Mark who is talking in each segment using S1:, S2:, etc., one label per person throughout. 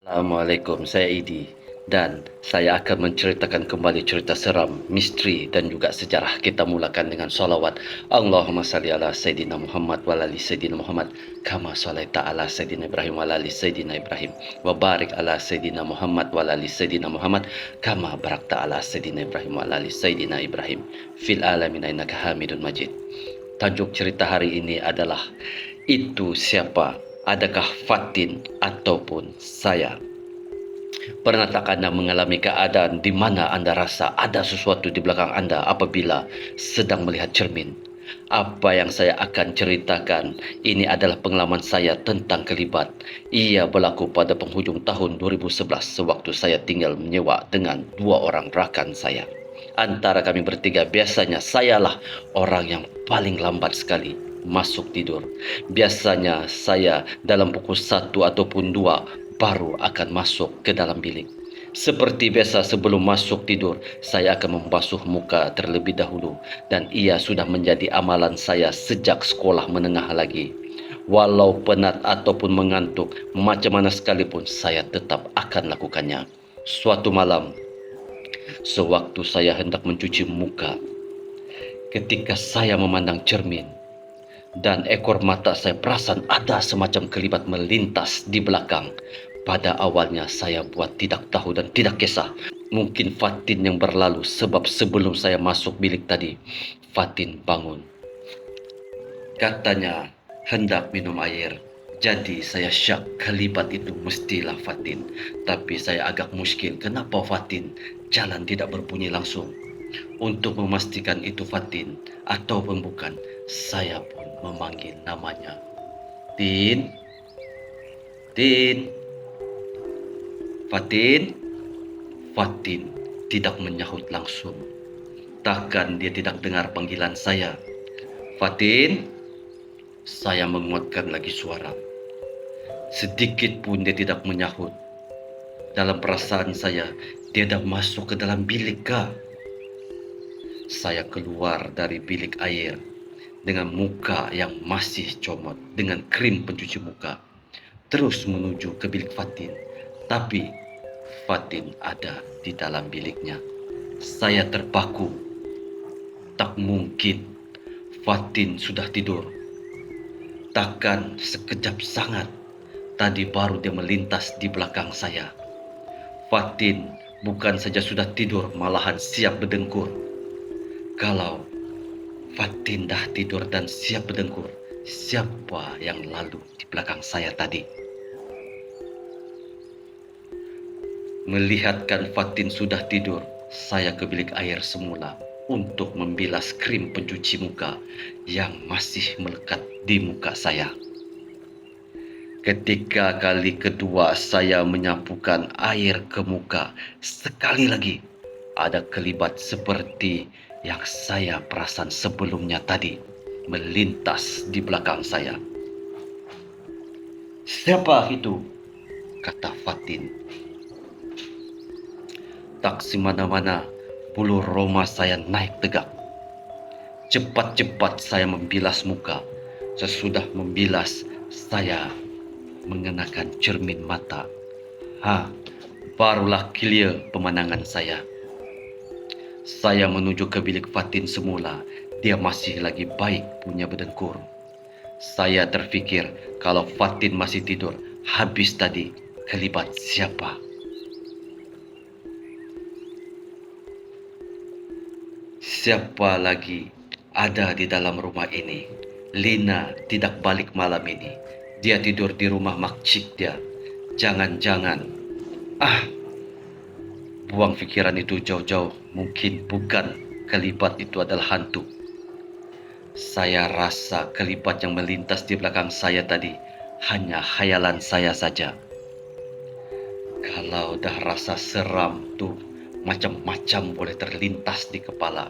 S1: Assalamualaikum, saya Idi dan saya akan menceritakan kembali cerita seram, misteri dan juga sejarah. Kita mulakan dengan solawat. Allahumma salli ala Sayyidina Muhammad wa ala ali Sayyidina Muhammad kama sallaita ala Sayyidina Ibrahim wa ala ali Sayyidina Ibrahim wa barik ala Sayyidina Muhammad wa ala ali Sayyidina Muhammad kama barakta ala Sayyidina Ibrahim wa ala ali Sayyidina Ibrahim fil alamin innaka Hamidun Majid. Tajuk cerita hari ini adalah Itu Siapa? Adakah Fatin ataupun saya? Pernah tak Anda mengalami keadaan di mana Anda rasa ada sesuatu di belakang Anda apabila sedang melihat cermin? Apa yang saya akan ceritakan ini adalah pengalaman saya tentang kelibat. Ia berlaku pada penghujung tahun 2011 sewaktu saya tinggal menyewa dengan dua orang rakan saya. Antara kami bertiga biasanya sayalah orang yang paling lambat sekali masuk tidur. Biasanya saya dalam pukul 1 ataupun 2 baru akan masuk ke dalam bilik. Seperti biasa sebelum masuk tidur, saya akan membasuh muka terlebih dahulu dan ia sudah menjadi amalan saya sejak sekolah menengah lagi. Walau penat ataupun mengantuk, macam mana sekalipun saya tetap akan lakukannya. Suatu malam, sewaktu saya hendak mencuci muka, ketika saya memandang cermin, dan ekor mata saya perasan ada semacam kelibat melintas di belakang. Pada awalnya saya buat tidak tahu dan tidak kisah. Mungkin Fatin yang berlalu sebab sebelum saya masuk bilik tadi, Fatin bangun. Katanya hendak minum air. Jadi saya syak kelibat itu mestilah Fatin. Tapi saya agak muskil kenapa Fatin jalan tidak berbunyi langsung. Untuk memastikan itu Fatin ataupun bukan, saya pun memanggil namanya. Tin, Tin, Fatin. Fatin tidak menyahut langsung. Takkan dia tidak dengar panggilan saya. Fatin, saya menguatkan lagi suara. Sedikit pun dia tidak menyahut. Dalam perasaan saya, dia dah masuk ke dalam bilik kah? Saya keluar dari bilik air dengan muka yang masih comot dengan krim pencuci muka, terus menuju ke bilik Fatin. Tapi Fatin ada di dalam biliknya. Saya terpaku. Tak mungkin Fatin sudah tidur. Takkan sekejap sangat tadi baru dia melintas di belakang saya. Fatin bukan saja sudah tidur, malahan siap berdengkur. Kalau Fatin dah tidur dan siap berdengkur, siapa yang lalu di belakang saya tadi? Melihatkan Fatin sudah tidur, saya ke bilik air semula untuk membilas krim pencuci muka yang masih melekat di muka saya. Ketika kali kedua saya menyapukan air ke muka, sekali lagi ada kelibat seperti yang saya perasan sebelumnya tadi melintas di belakang saya. Siapa itu? Kata Fatin. Tak semana-mana bulu roma saya naik tegak. Cepat-cepat saya membilas muka. Sesudah membilas, saya mengenakan cermin mata. Barulah clear pemandangan saya. Saya menuju ke bilik Fatin semula. Dia masih lagi baik punya berdengkur. Saya terfikir kalau Fatin masih tidur, habis tadi kelibat siapa? Siapa lagi ada di dalam rumah ini? Lina tidak balik malam ini. Dia tidur di rumah makcik dia. Jangan-jangan, buang fikiran itu jauh-jauh. Mungkin bukan kelibat itu adalah hantu. Saya rasa kelibat yang melintas di belakang saya tadi hanya khayalan saya saja. Kalau dah rasa seram tuh, macam-macam boleh terlintas di kepala.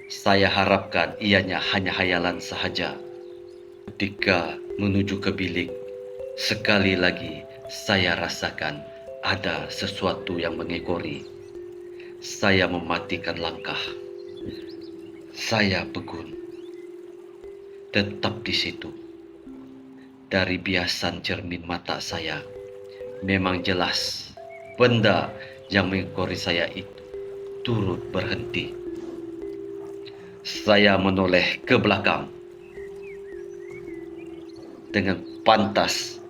S1: Saya harapkan ianya hanya khayalan sahaja. Ketika menuju ke bilik, sekali lagi saya rasakan ada sesuatu yang mengekori. Saya mematikan langkah. Saya pegun. Tetap di situ. Dari biasan cermin mata saya, Memang jelas benda yang mengekori saya itu turut berhenti. Saya menoleh ke belakang dengan pantas.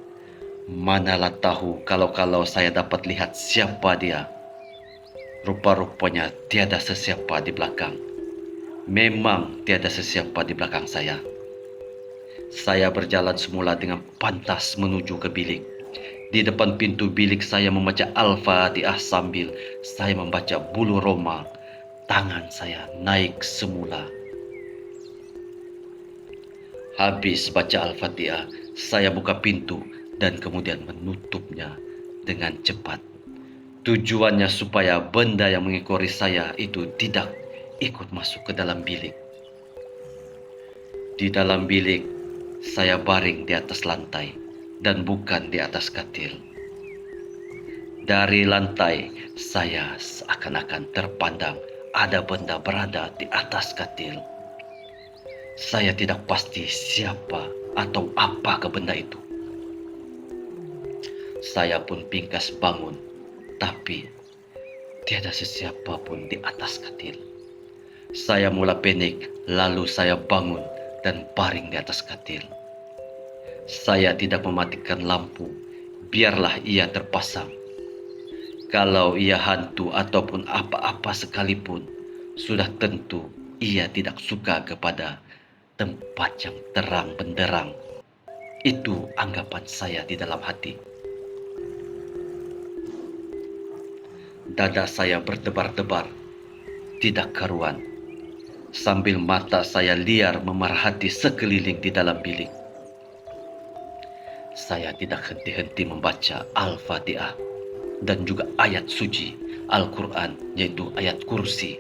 S1: Manalah tahu kalau saya dapat lihat siapa dia. Rupa-rupanya tiada sesiapa di belakang. Memang tiada sesiapa di belakang saya. Saya berjalan semula dengan pantas menuju ke bilik. Di depan pintu bilik saya membaca Al-Fatihah sambil saya membaca bulu roma. Tangan saya naik semula. Habis baca Al-Fatihah, saya buka pintu dan kemudian menutupnya dengan cepat. Tujuannya supaya benda yang mengekori saya itu tidak ikut masuk ke dalam bilik. Di dalam bilik, saya baring di atas lantai dan bukan di atas katil. Dari lantai, saya seakan-akan terpandang ada benda berada di atas katil. Saya tidak pasti siapa atau apa ke benda itu. Saya pun pingkas bangun, tapi tiada sesiapa pun di atas katil. Saya mula panik, lalu saya bangun dan baring di atas katil. Saya tidak mematikan lampu, biarlah ia terpasang. Kalau ia hantu ataupun apa-apa sekalipun, sudah tentu ia tidak suka kepada tempat yang terang benderang. Itu anggapan saya di dalam hati. Dada saya berdebar-debar, tidak karuan, sambil mata saya liar memerhati sekeliling di dalam bilik. Saya tidak henti-henti membaca Al-Fatihah dan juga ayat suci Al-Quran, yaitu ayat kursi.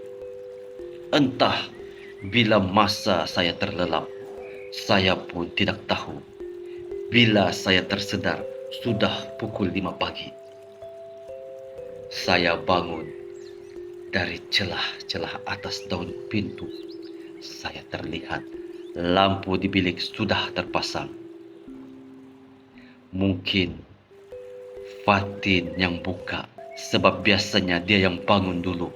S1: Entah bila masa saya terlelap, saya pun tidak tahu. Bila saya tersedar, sudah pukul 5 pagi. Saya bangun dari celah-celah atas daun pintu. Saya terlihat lampu di bilik sudah terpasang. Mungkin Fatin yang buka, sebab biasanya dia yang bangun dulu.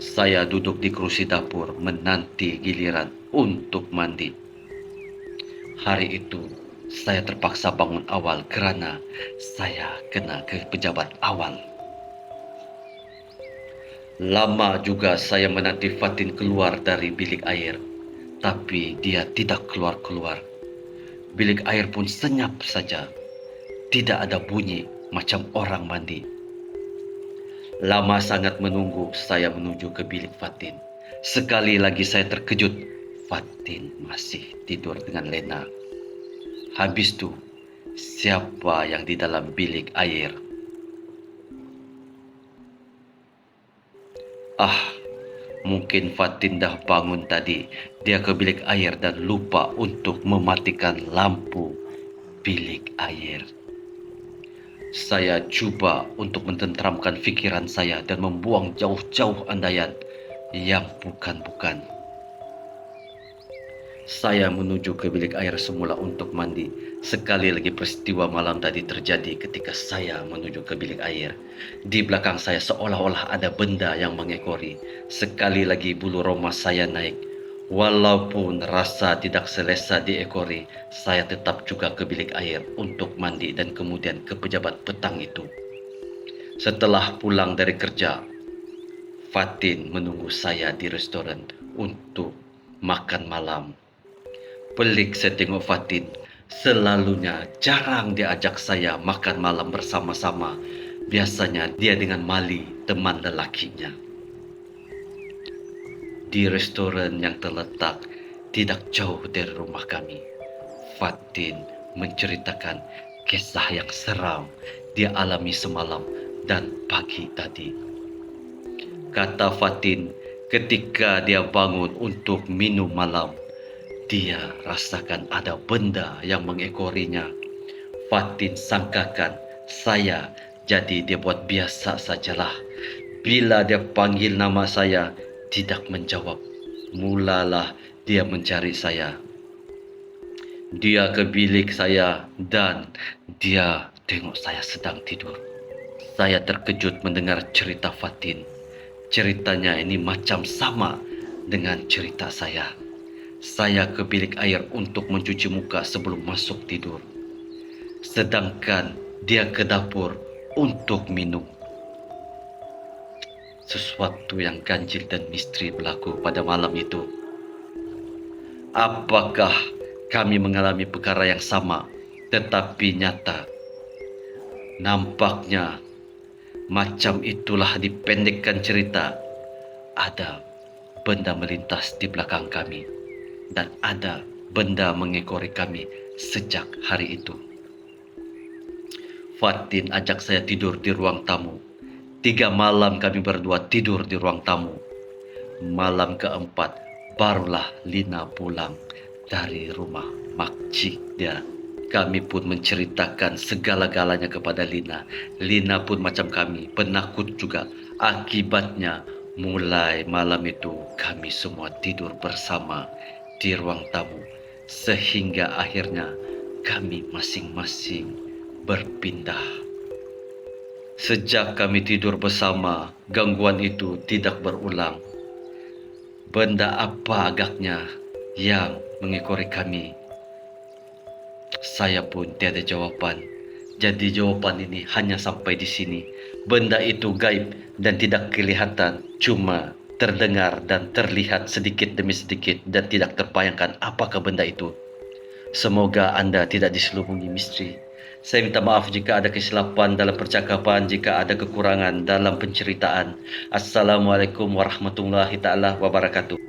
S1: Saya duduk di kursi dapur menanti giliran untuk mandi. Hari itu saya terpaksa bangun awal kerana saya kena ke pejabat awal. Lama juga saya menanti Fatin keluar dari bilik air, tapi dia tidak keluar-keluar. Bilik air pun senyap saja, tidak ada bunyi macam orang mandi. Lama sangat menunggu saya menuju ke bilik Fatin. Sekali lagi saya terkejut, Fatin masih tidur dengan lena. Habis itu, siapa yang di dalam bilik air? Mungkin Fatin dah bangun tadi. Dia ke bilik air dan lupa untuk mematikan lampu bilik air. Saya cuba untuk mententeramkan fikiran saya dan membuang jauh-jauh andaian yang bukan-bukan. Saya menuju ke bilik air semula untuk mandi. Sekali lagi peristiwa malam tadi terjadi ketika saya menuju ke bilik air. Di belakang saya seolah-olah ada benda yang mengekori. Sekali lagi bulu roma saya naik. Walaupun rasa tidak selesa diekori, saya tetap juga ke bilik air untuk mandi dan kemudian ke pejabat petang itu. Setelah pulang dari kerja, Fatin menunggu saya di restoran untuk makan malam. Pelik saya tengok Fatin, selalunya jarang diajak saya makan malam bersama-sama. Biasanya dia dengan Mali, teman lelakinya. Di restoran yang terletak tidak jauh dari rumah kami, Fatin menceritakan kisah yang seram dia alami semalam dan pagi tadi. Kata Fatin, ketika dia bangun untuk minum malam, dia rasakan ada benda yang mengekorinya. Fatin sangkakan saya, jadi dia buat biasa sajalah. Bila dia panggil nama saya, tidak menjawab. Mulalah dia mencari saya. Dia ke bilik saya dan dia tengok saya sedang tidur. Saya terkejut mendengar cerita Fatin. Ceritanya ini macam sama dengan cerita saya. Saya ke bilik air untuk mencuci muka sebelum masuk tidur. Sedangkan dia ke dapur untuk minum. Sesuatu yang ganjil dan misteri berlaku pada malam itu. Apakah kami mengalami perkara yang sama tetapi nyata? Nampaknya macam itulah dipendekkan cerita. Ada benda melintas di belakang kami dan ada benda mengekori kami sejak hari itu. Fatin ajak saya tidur di ruang tamu. 3 malam kami berdua tidur di ruang tamu. Malam keempat barulah Lina pulang dari rumah makcik dia. Kami pun menceritakan segala-galanya kepada Lina. Lina pun macam kami, penakut juga. Akibatnya mulai malam itu kami semua tidur bersama di ruang tamu. Sehingga akhirnya kami masing-masing berpindah. Sejak kami tidur bersama, gangguan itu tidak berulang. Benda apa agaknya yang mengekori kami? Saya pun tiada jawapan. Jadi jawapan ini hanya sampai di sini. Benda itu gaib dan tidak kelihatan, cuma terdengar dan terlihat sedikit demi sedikit dan tidak terbayangkan apakah benda itu. Semoga Anda tidak diselubungi misteri. Saya minta maaf jika ada kesilapan dalam percakapan, jika ada kekurangan dalam penceritaan. Assalamualaikum warahmatullahi taala wabarakatuh.